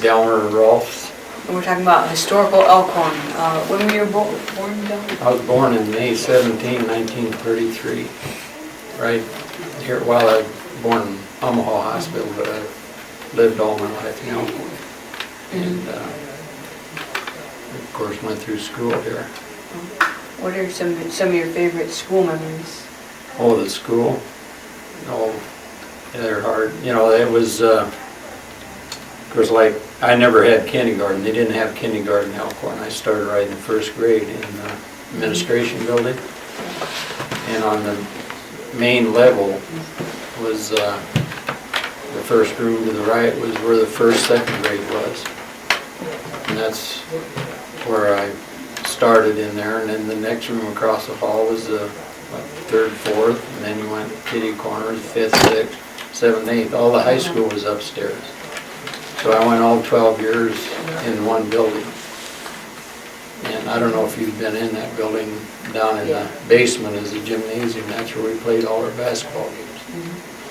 Delmar Rolfs. And we're talking about historical Elkhorn. When were you born, Delmar? I was born in May 17, 1933. Right here, well, I was born in Omaha Hospital, but I lived all my life in Elkhorn. And of course went through school here. What are some of your favorite school memories? Oh, the school? Oh, they're hard. You know, it was, of course, like, I never had kindergarten. They didn't have kindergarten in Elkhorn. I started right in first grade in the administration building. And on the main level was the first room to the right was where the first, second grade was. And that's where I started in there. And then the next room across the hall was the third, fourth, and then you went kitty corners, fifth, sixth, seventh, eighth. All the high school was upstairs. So I went all 12 years in one building. And I don't know if you've been in that building. Down in the basement is a gymnasium. That's where we played all our basketball games.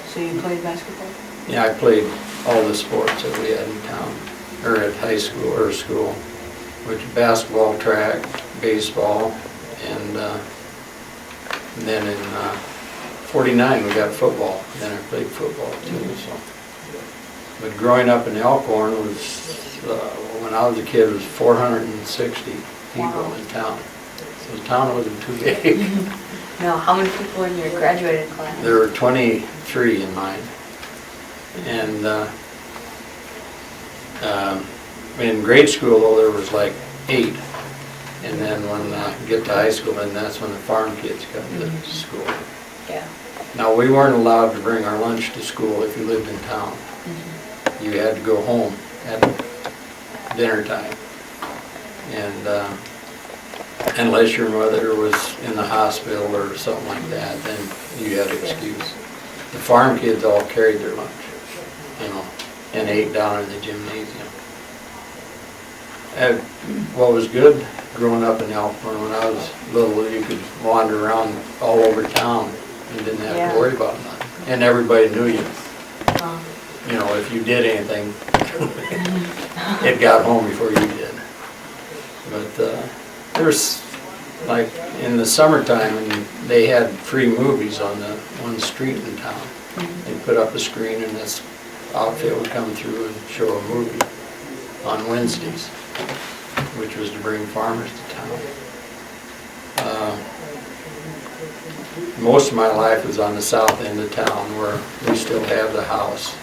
So you played basketball? Yeah, I played all the sports that we had in town, or at high school or school, which basketball, track, baseball, and then in 49 we got football. Then I played football too. So, but growing up in Elkhorn was when I was a kid, it was 460 people in town. So the town wasn't too big. Now, how many people in your graduating class? There were 23 in mine. And in grade school, though, there was like 8. And then when I get to high school, then that's when the farm kids come to school. Yeah. Now, we weren't allowed to bring our lunch to school if you lived in town. You had to go home at dinner time. And unless your mother was in the hospital or something like that, then you had an excuse. The farm kids all carried their lunch, you know, and ate down in the gymnasium. And what was good growing up in Elkhorn, when I was little, you could wander around all over town and didn't have to worry about nothing. And everybody knew you. You know, if you did anything, it got home before you did. But there's, like, in the summertime, and they had free movies on the one street in town. They put up a screen and this outfit would come through and show a movie on Wednesdays, which was to bring farmers to town. Most of my life was on the south end of town where we still have the house.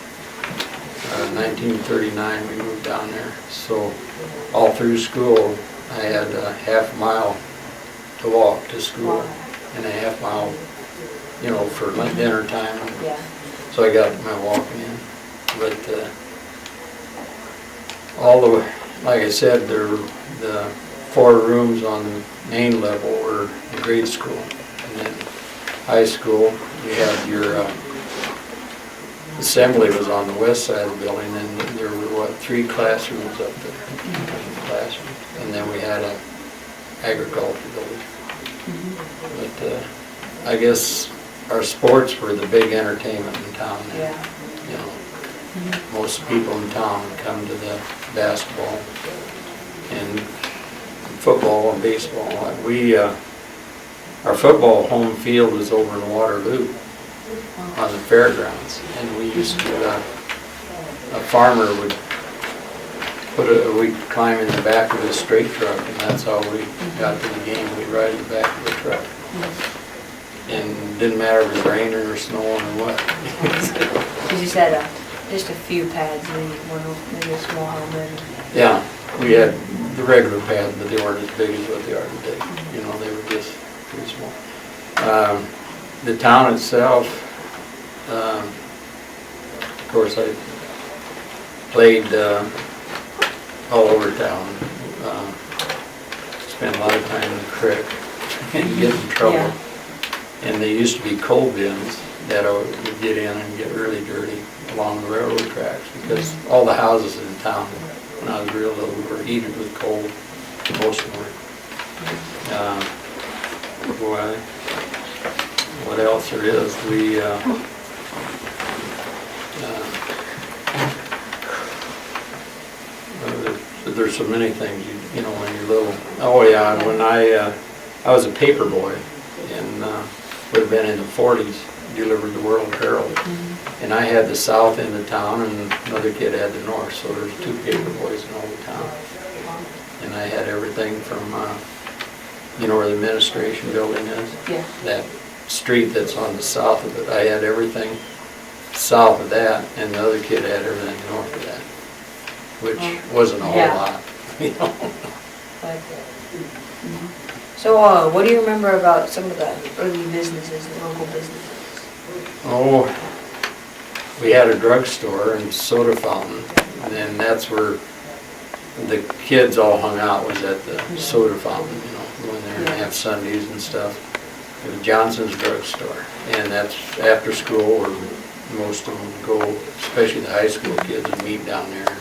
1939 we moved down there, so all through school I had a half mile to walk to school and a half mile, you know, for dinner time. So I got my walking in. But all the, like I said, the 4 rooms on the main level were the grade school. And then high school, you had your assembly was on the west side of the building, and there were, 3 classrooms up there. And then we had an agriculture building. But I guess our sports were the big entertainment in town. You know, most people in town would come to the basketball and football and baseball. Our football home field was over in Waterloo on the fairgrounds, and we used to, a farmer would we'd climb in the back of his straight truck, and that's how we got to the game. We'd ride in the back of the truck. And it didn't matter if it was raining or snowing or what. You just had just a few pads, maybe a small helmet. Yeah, we had the regular pads, but they weren't as big as what they are today. You know, they were just pretty small. The town itself, of course, I played all over town. Spent a lot of time in the creek and get in trouble. And there used to be coal bins that I would get in and get really dirty along the railroad tracks, because all the houses in town when I was real little were heated with coal, most of them were. What else there is, we there's so many things, you know, when you're little. Oh, yeah, and when I was a paper boy, and would have been in the 40s, delivered the World Herald. And I had the south end of town, and another kid had the north, so there's 2 paper boys in all the town. And I had everything from, you know where the administration building is? Yeah. That street that's on the south of it, I had everything south of that, and the other kid had everything north of that, which wasn't a whole Yeah. lot, you know. But, so, what do you remember about some of the early businesses, the local businesses? Oh, we had a drugstore and soda fountain, and then that's where the kids all hung out, was at the soda fountain, you know, going there and have Sundays and stuff. It was Johnson's drugstore, and that's after school where most of them go, especially the high school kids, would meet down there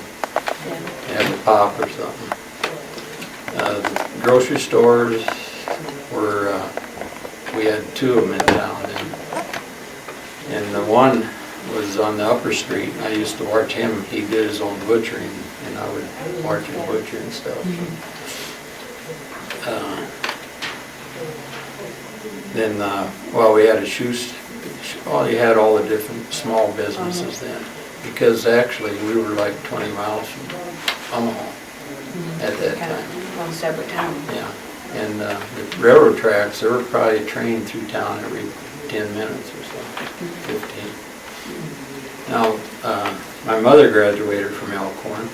and have a pop or something. Grocery stores were, we had 2 of them in town, and the one was on the upper street. I used to watch him. He did his own butchering, and I would watch him butcher and stuff. Then, well, we had a well, you had all the different small businesses then, because actually we were like 20 miles from Omaha at that time. One separate town. Yeah, and the railroad tracks, there were probably a train through town every 10 minutes or so, 15. Now, my mother graduated from Elkhorn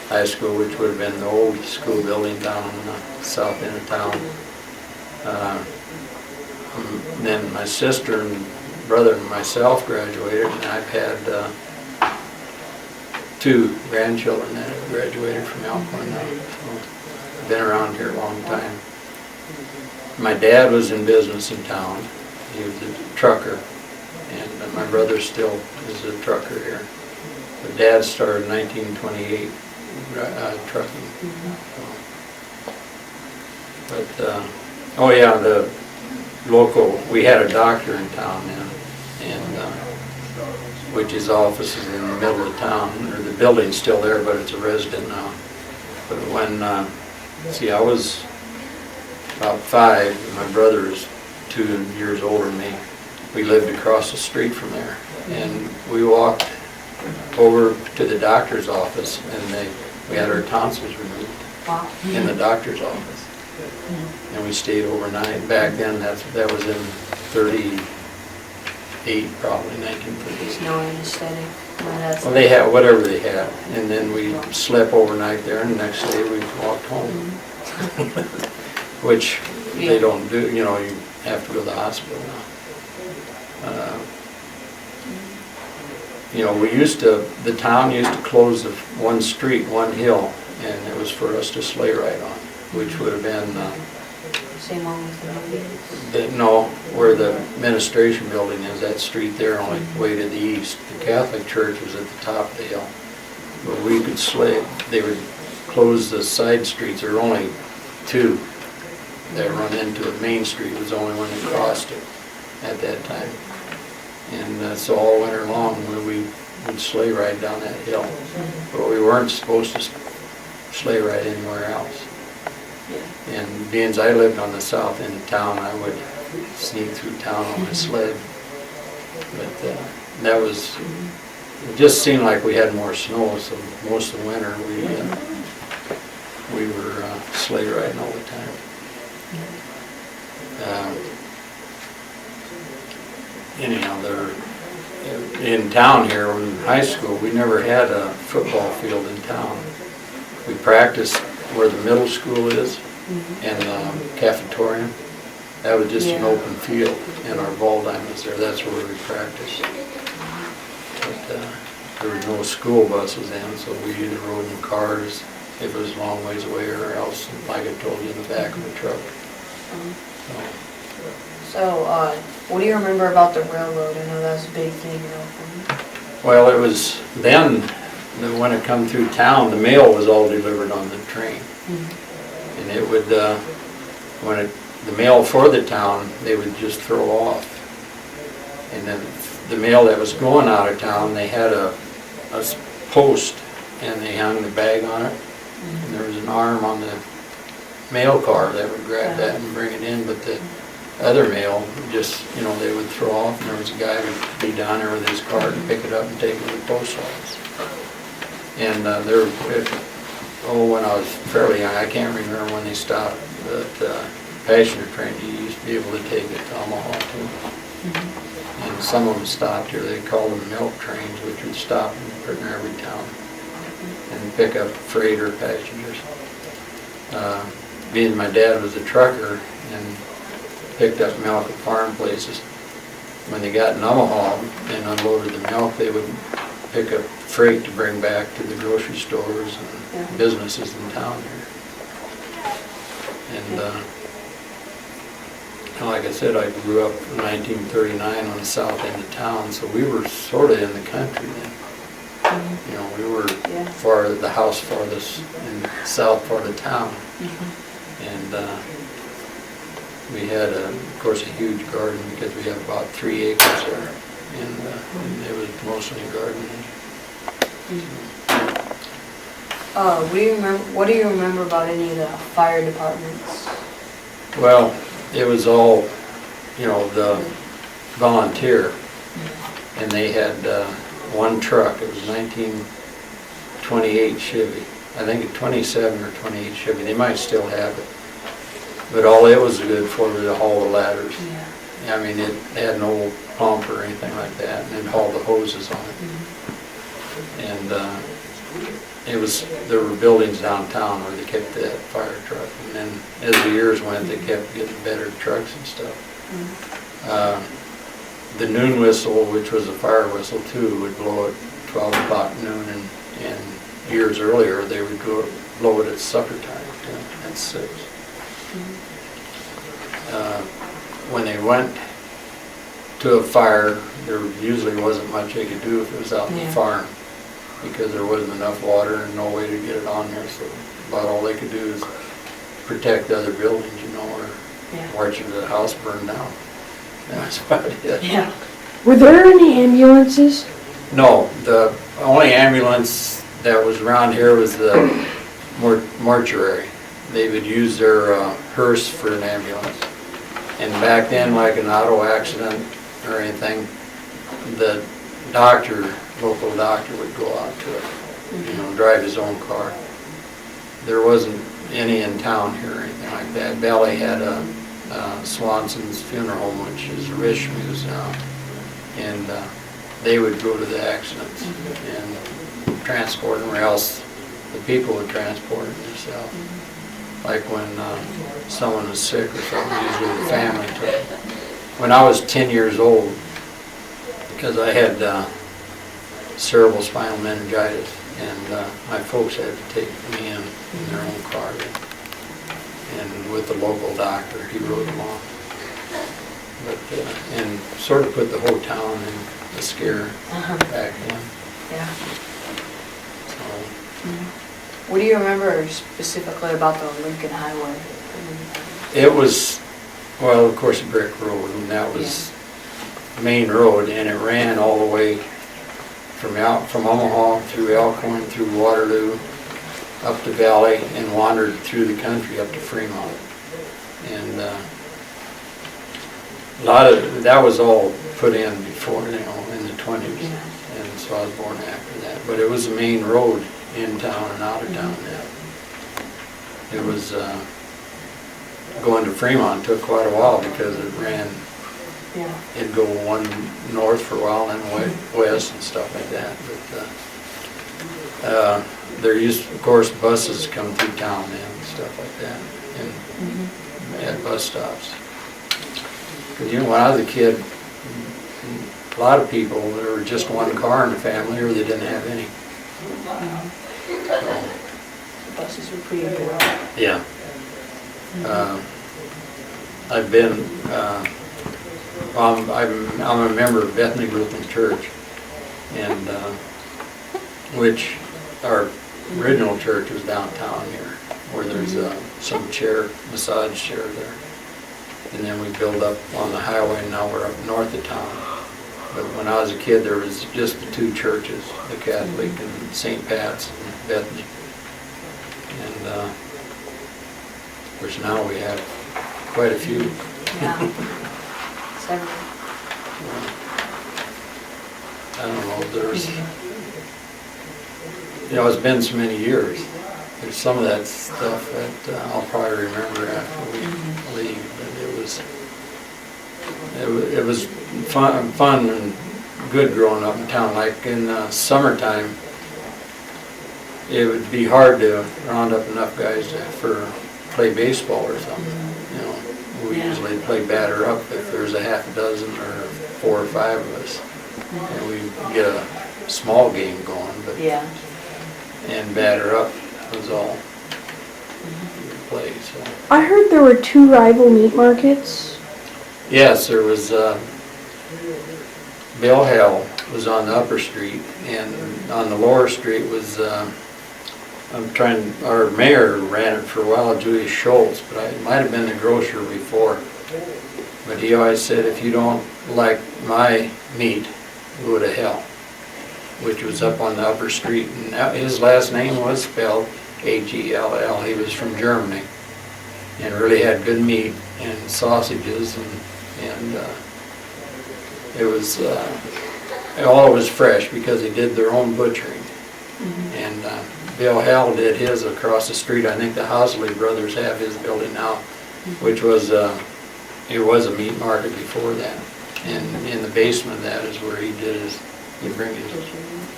High School, which would have been the old school building down in the south end of town. Then my sister and brother and myself graduated, and I've had 2 grandchildren that have graduated from Elkhorn now. So I've been around here a long time. My dad was in business in town. He was a trucker, and my brother still is a trucker here. But Dad started in 1928 trucking. But oh yeah, the local, we had a doctor in town then, and which his office is in the middle of town, or the building's still there, but it's a resident now. But when, see, I was about 5, and my brother is 2 years older than me. We lived across the street from there, and we walked over to the doctor's office, and we had our tonsils removed in the doctor's office. And we stayed overnight. Back then, that was in 38, probably 1930s. There's no anesthetic. Well, they had whatever they had, and then we slept overnight there, and the next day we walked home. Which they don't do, you know, you have to go to the hospital now. You know, the town used to close the one street, one hill, and it was for us to sleigh ride on, which would have been, Same one with the movies? no, where the administration building is, that street there, only way to the east. The Catholic church was at the top of the hill. But we could sleigh, they would close the side streets. There were only 2 that run into it. Main Street was the only one that crossed it at that time. And so all winter long, we would sleigh ride down that hill. But we weren't supposed to sleigh ride anywhere else. And being as I lived on the south end of town, I would sneak through town on my sled. But that was, it just seemed like we had more snow, so most of the winter we were sleigh riding all the time. Anyhow, in town here, in high school, we never had a football field in town. We practiced where the middle school is and the cafeteria. That was just an open field, and our ball diamond was there. That's where we practiced. But there were no school buses then, so we either rode in cars if it was a long ways away, or else, like I told you, in the back of the truck. So, what do you remember about the railroad? I know that was a big thing in Elkhorn. Well, it was then, when it come through town, the mail was all delivered on the train. And it would, the mail for the town, they would just throw off. And then the mail that was going out of town, they had a post, and they hung the bag on it, And there was an arm on the mail car that would grab that and bring it in, but the other mail, just, they would throw off, and there was a guy who would be down there with his cart and pick it up and take it to the post office. And when I was fairly young, I can't remember when they stopped, but passenger train, you used to be able to take it to Omaha too. And some of them stopped here, they called them milk trains, which would stop in pretty near every town and pick up freight or passengers. Being my dad was a trucker and picked up milk at farm places, when they got in Omaha and unloaded the milk, they would pick up freight to bring back to the grocery stores and businesses in town here. And like I said, I grew up in 1939 on the south end of town, so we were sort of in the country then. We were the house farthest in the south part of town. And we had, of course, a huge garden because we had about 3 acres there, and it was mostly gardening. What do you remember about any of the fire departments? Well, it was all, the volunteer, and they had one truck. It was 1928 Chevy. I think a 27 or 28 Chevy. They might still have it. But all it was good for was to haul the ladders. I mean, it had no pump or anything like that, and it hauled the hoses on it. And there were buildings downtown where they kept that fire truck. And then as the years went, they kept getting better trucks and stuff. The noon whistle, which was a fire whistle too, would blow at 12 o'clock noon, and years earlier they would blow it at supper time, at 6. When they went to a fire, there usually wasn't much they could do if it was out in the farm, because there wasn't enough water and no way to get it on there, so about all they could do is protect other buildings, or watch the house burn down. That's about it. Yeah. Were there any ambulances? No, the only ambulance that was around here was the mortuary. They would use their hearse for an ambulance. And back then, like an auto accident or anything, the local doctor would go out to it, drive his own car. There wasn't any in town here or anything like that. Valley had a Swanson's Funeral Home, which is a Richmuse now, and they would go to the accidents and transport them, or else the people would transport them themselves. Like when someone was sick or something, usually the family took it. When I was 10 years old, because I had cerebral spinal meningitis, and my folks had to take me in their own car. And with the local doctor, he rode them off. But, and sort of put the whole town in a scare back then. Yeah. So. What do you remember specifically about the Lincoln Highway? It was, well, of course, a brick road, and that was the main road, and it ran all the way from Omaha through Elkhorn, through Waterloo, up the valley, and wandered through the country up to Fremont. And a lot of that was all put in before, in the 20s, and so I was born after that. But it was the main road in town and out of town now. It was going to Fremont took quite a while because it ran. It'd go one north for a while, and then west and stuff like that. But there used, of course, buses come through town then and stuff like that, and at bus stops. Because when I was a kid, a lot of people, there were just one car in the family, or they didn't have any. So, The buses were pretty good. yeah. I've been, I'm a member of Bethany Lutheran Church, and which our original church was downtown here, where there's some massage chair there. And then we built up on the highway, and now we're up north of town. But when I was a kid, there was just the 2 churches, the Catholic and St. Pat's and Bethany. which now we have quite a few. Yeah. Several. I don't know, there's, it's been so many years. There's some of that stuff that I'll probably remember after we leave, but it was fun and good growing up in town. Like in summertime, it would be hard to round up enough guys for play baseball or something. We usually play batter up if there's a half a dozen or 4 or 5 of us, and we get a small game going. But and batter up was all we play. So I heard there were 2 rival meat markets. yes, there was. Bill Hell was on the upper street, and on the lower street was. Our mayor ran it for a while, Julius Schultz, but it might have been the grocer before. But he always said, if you don't like my meat, go to hell, which was up on the upper street. And his last name was spelled Agell. He was from Germany and really had good meat and sausages, and it was, all was fresh because he did their own butchering. And Bill Hell did his across the street. I think the Housley brothers have his building now, which was, it was a meat market before that. And in the basement of that is where he did he'd bring his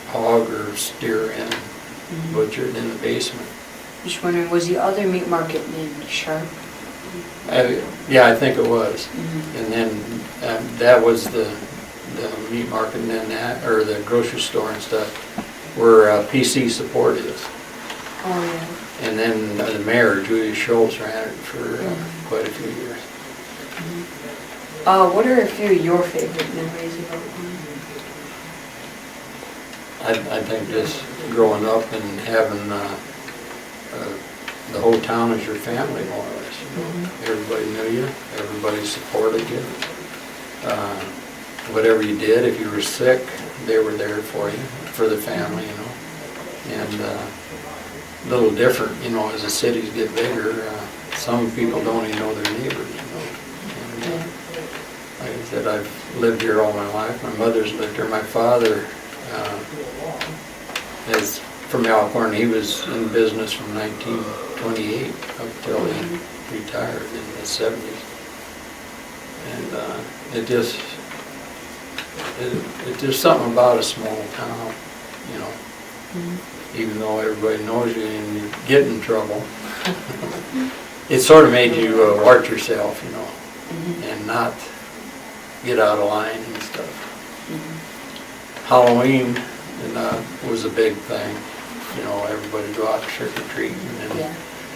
hog or steer in, butchered in the basement. Just wondering, was the other meat market named Sharp? Yeah, I think it was. And then that was the meat market, and then that, or the grocery store and stuff, where PC Support is. Oh, yeah. And then the mayor, Julius Schultz, ran it for quite a few years. What are a few of your favorite memories of Elkhorn? I think just growing up and having the whole town as your family, more or less. Everybody knew you, everybody supported you. Whatever you did, if you were sick, they were there for you, for the family, And a little different, as the cities get bigger, some people don't even know their neighbors, And like I said, I've lived here all my life. My mother's lived here. My father is from Elkhorn. He was in business from 1928 up till he retired in the 70s. And it's just something about a small town, Even though everybody knows you and you get in trouble, it sort of made you watch yourself, and not get out of line and stuff. Halloween was a big thing, everybody go out trick-or-treating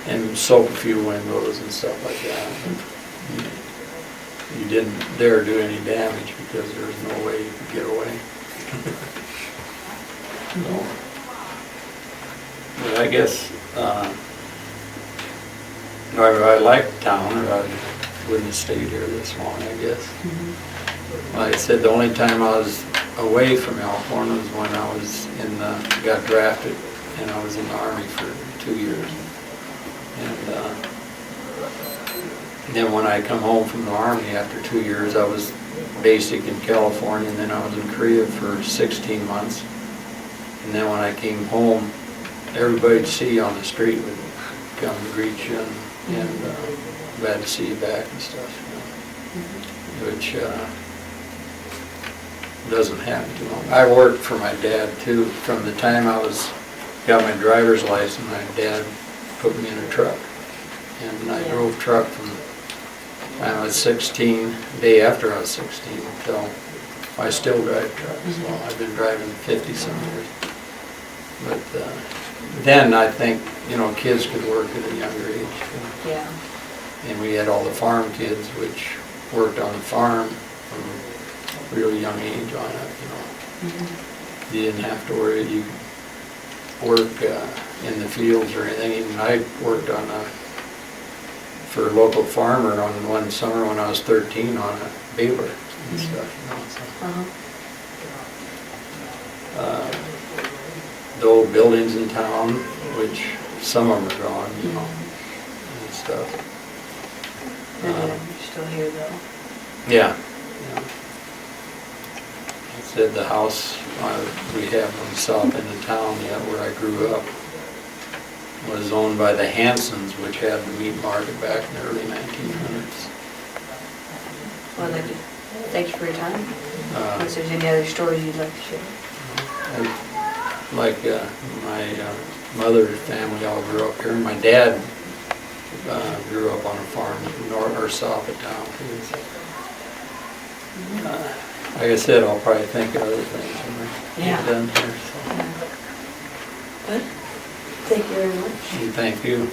and soak a few windows and stuff like that. You didn't dare do any damage because there was no way you could get away. But I guess, I like the town, or I wouldn't have stayed here this long, I guess. Like I said, the only time I was away from Elkhorn was when I was got drafted, and I was in the Army for 2 years. And then when I come home from the Army after 2 years, I was basic in California, and then I was in Korea for 16 months. And then when I came home, everybody'd see you on the street would come to greet you and glad to see you back and stuff, which doesn't happen too long. I worked for my dad too. From the time got my driver's license, my dad put me in a truck, and I drove truck from the time I was 16, the day after I was 16, until I still drive trucks. Well, I've been driving 50-some years. But then I think, kids could work at a younger age. Yeah. And we had all the farm kids, which worked on the farm from a really young age on it, You didn't have to worry, you could work in the fields or anything. Even I worked for a local farmer on one summer when I was 13 on a baler and stuff, The old buildings in town, which some of them are gone, you know, and stuff. And you're still here though. Yeah. Yeah. I said the house we have on the south end of town, yeah, where I grew up, was owned by the Hansons, which had the meat market back in the early 1900s. Well, thanks for your time. Unless there's any other stories you'd like to share. Like my mother's family all grew up here. My dad grew up on a farm north or south of town. Like I said, I'll probably think of other things when I get done here. So. Good. Thank you very much. Thank you.